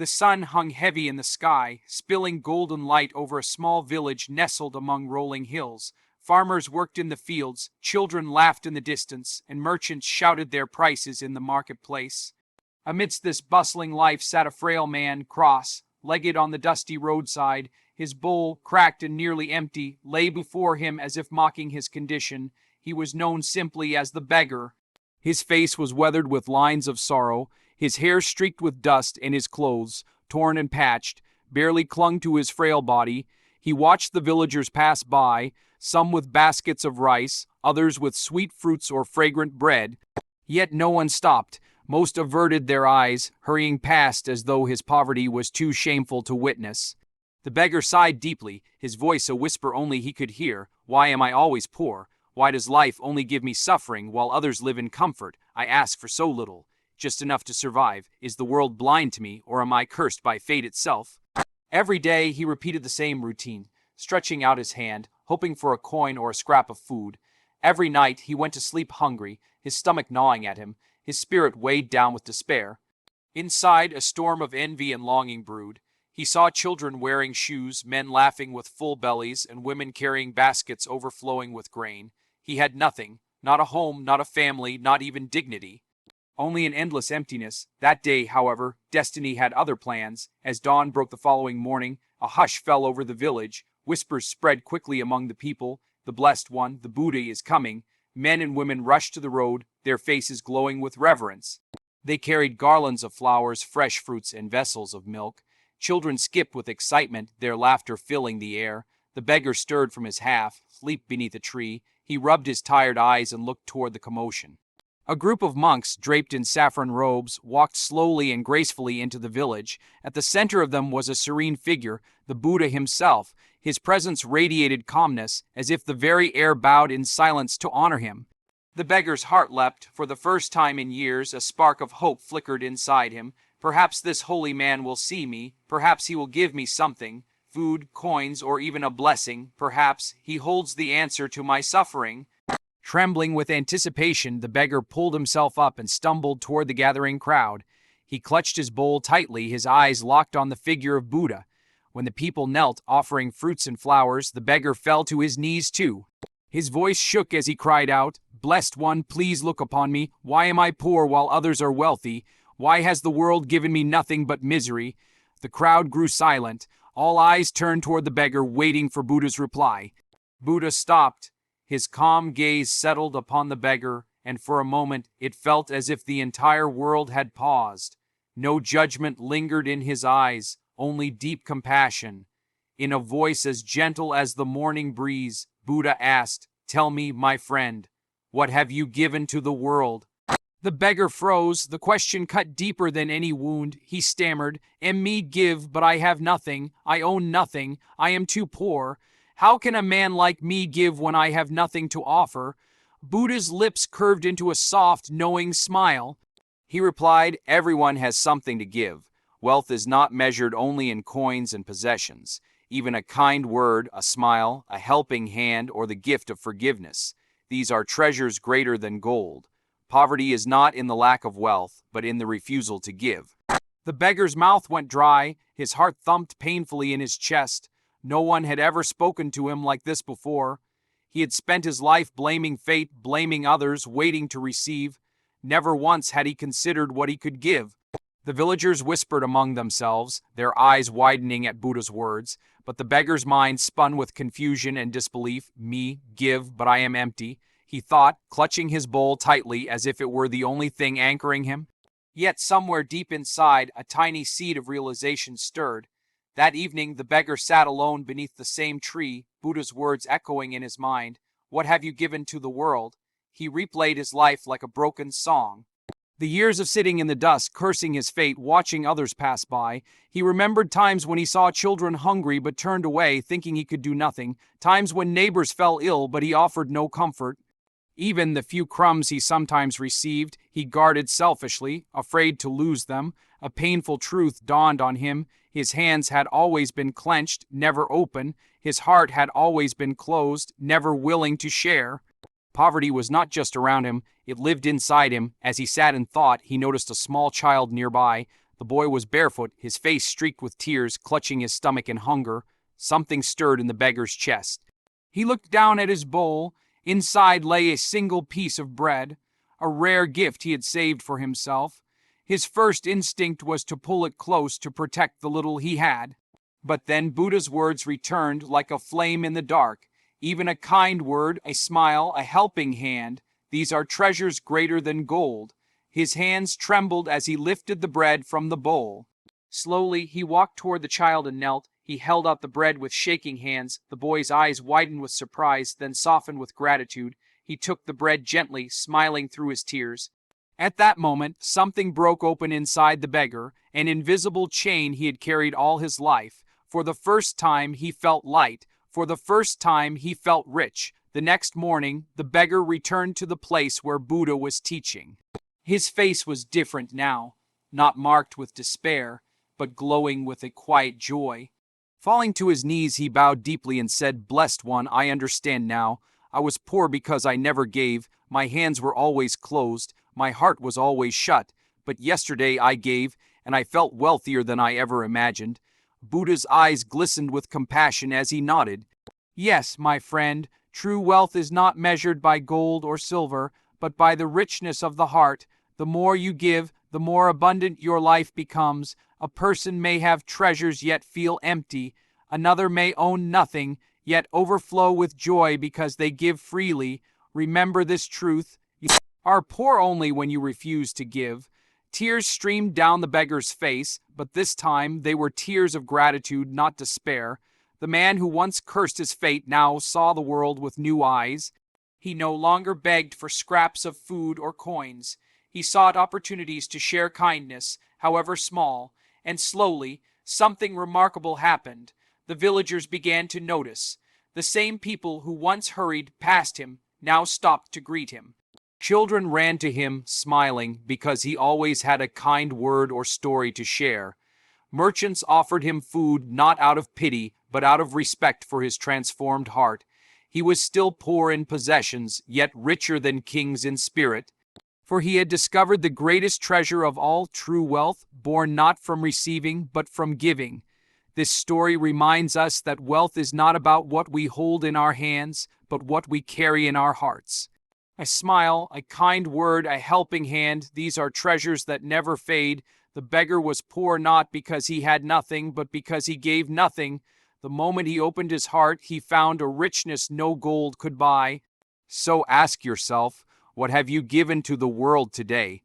The sun hung heavy in the sky, spilling golden light over a small village nestled among rolling hills. Farmers worked in the fields, children laughed in the distance, and merchants shouted their prices in the marketplace. Amidst this bustling life sat a frail man, cross-legged on the dusty roadside. His bowl, cracked and nearly empty, lay before him as if mocking his condition. He was known simply as the beggar. His face was weathered with lines of sorrow, his hair streaked with dust, and his clothes, torn and patched, barely clung to his frail body. He watched the villagers pass by, some with baskets of rice, others with sweet fruits or fragrant bread. Yet no one stopped. Most averted their eyes, hurrying past as though his poverty was too shameful to witness. The beggar sighed deeply, his voice a whisper only he could hear. Why am I always poor? Why does life only give me suffering while others live in comfort? I ask for so little, just enough to survive. Is the world blind to me, or am I cursed by fate itself? Every day he repeated the same routine, stretching out his hand, hoping for a coin or a scrap of food. Every night he went to sleep hungry, his stomach gnawing at him, his spirit weighed down with despair. Inside, a storm of envy and longing brewed. He saw children wearing shoes, men laughing with full bellies, and women carrying baskets overflowing with grain. He had nothing, not a home, not a family, not even dignity. Only an endless emptiness. That day, however, destiny had other plans. As dawn broke the following morning, a hush fell over the village. Whispers spread quickly among the people. The blessed one, the Buddha, is coming. Men and women rushed to the road, their faces glowing with reverence. They carried garlands of flowers, fresh fruits, and vessels of milk. Children skipped with excitement, their laughter filling the air. The beggar stirred from his half, sleep beneath a tree. He rubbed his tired eyes and looked toward the commotion. A group of monks, draped in saffron robes, walked slowly and gracefully into the village. At the center of them was a serene figure, the Buddha himself. His presence radiated calmness, as if the very air bowed in silence to honor him. The beggar's heart leapt. For the first time in years, a spark of hope flickered inside him. Perhaps this holy man will see me. Perhaps he will give me something. Food, coins, or even a blessing. Perhaps he holds the answer to my suffering. Trembling with anticipation, the beggar pulled himself up and stumbled toward the gathering crowd. He clutched his bowl tightly, his eyes locked on the figure of Buddha. When the people knelt, offering fruits and flowers, the beggar fell to his knees too. His voice shook as he cried out, "Blessed one, please look upon me. Why am I poor while others are wealthy? Why has the world given me nothing but misery?" The crowd grew silent. All eyes turned toward the beggar, waiting for Buddha's reply. Buddha stopped. His calm gaze settled upon the beggar, and for a moment it felt as if the entire world had paused. No judgment lingered in his eyes, only deep compassion. In a voice as gentle as the morning breeze, Buddha asked, "Tell me, my friend, what have you given to the world?" The beggar froze. The question cut deeper than any wound. He stammered, "Me give, but I have nothing. I own nothing. I am too poor. How can a man like me give when I have nothing to offer?" Buddha's lips curved into a soft, knowing smile. He replied, "Everyone has something to give. Wealth is not measured only in coins and possessions. Even a kind word, a smile, a helping hand, or the gift of forgiveness. These are treasures greater than gold. Poverty is not in the lack of wealth, but in the refusal to give." The beggar's mouth went dry. His heart thumped painfully in his chest. No one had ever spoken to him like this before. He had spent his life blaming fate, blaming others, waiting to receive. Never once had he considered what he could give. The villagers whispered among themselves, their eyes widening at Buddha's words, but the beggar's mind spun with confusion and disbelief. "Me, give, but I am empty," he thought, clutching his bowl tightly as if it were the only thing anchoring him. Yet somewhere deep inside, a tiny seed of realization stirred. That evening, the beggar sat alone beneath the same tree, Buddha's words echoing in his mind. "What have you given to the world?" He replayed his life like a broken song. The years of sitting in the dust, cursing his fate, watching others pass by. He remembered times when he saw children hungry but turned away, thinking he could do nothing. Times when neighbors fell ill, but he offered no comfort. Even the few crumbs he sometimes received, he guarded selfishly, afraid to lose them. A painful truth dawned on him. His hands had always been clenched, never open. His heart had always been closed, never willing to share. Poverty was not just around him, it lived inside him. As he sat and thought, he noticed a small child nearby. The boy was barefoot, his face streaked with tears, clutching his stomach in hunger. Something stirred in the beggar's chest. He looked down at his bowl. Inside lay a single piece of bread, a rare gift he had saved for himself. His first instinct was to pull it close to protect the little he had. But then Buddha's words returned like a flame in the dark. Even a kind word, a smile, a helping hand, these are treasures greater than gold. His hands trembled as he lifted the bread from the bowl. Slowly, he walked toward the child and knelt. He held out the bread with shaking hands. The boy's eyes widened with surprise, then softened with gratitude. He took the bread gently, smiling through his tears. At that moment, something broke open inside the beggar, an invisible chain he had carried all his life. For the first time, he felt light. For the first time, he felt rich. The next morning, the beggar returned to the place where Buddha was teaching. His face was different now, not marked with despair, but glowing with a quiet joy. Falling to his knees, he bowed deeply and said, "Blessed One, I understand now. I was poor because I never gave. My hands were always closed. My heart was always shut. But yesterday I gave, and I felt wealthier than I ever imagined." Buddha's eyes glistened with compassion as he nodded. "Yes, my friend, true wealth is not measured by gold or silver, but by the richness of the heart. The more you give, the more abundant your life becomes. A person may have treasures yet feel empty. Another may own nothing, yet overflow with joy because they give freely. Remember this truth. You are poor only when you refuse to give." Tears streamed down the beggar's face, but this time they were tears of gratitude, not despair. The man who once cursed his fate now saw the world with new eyes. He no longer begged for scraps of food or coins. He sought opportunities to share kindness, however small, and slowly, something remarkable happened. The villagers began to notice. The same people who once hurried past him now stopped to greet him. Children ran to him, smiling, because he always had a kind word or story to share. Merchants offered him food not out of pity, but out of respect for his transformed heart. He was still poor in possessions, yet richer than kings in spirit. For he had discovered the greatest treasure of all, true wealth, born not from receiving, but from giving. This story reminds us that wealth is not about what we hold in our hands, but what we carry in our hearts. A smile, a kind word, a helping hand, these are treasures that never fade. The beggar was poor not because he had nothing, but because he gave nothing. The moment he opened his heart, he found a richness no gold could buy. So ask yourself, what have you given to the world today?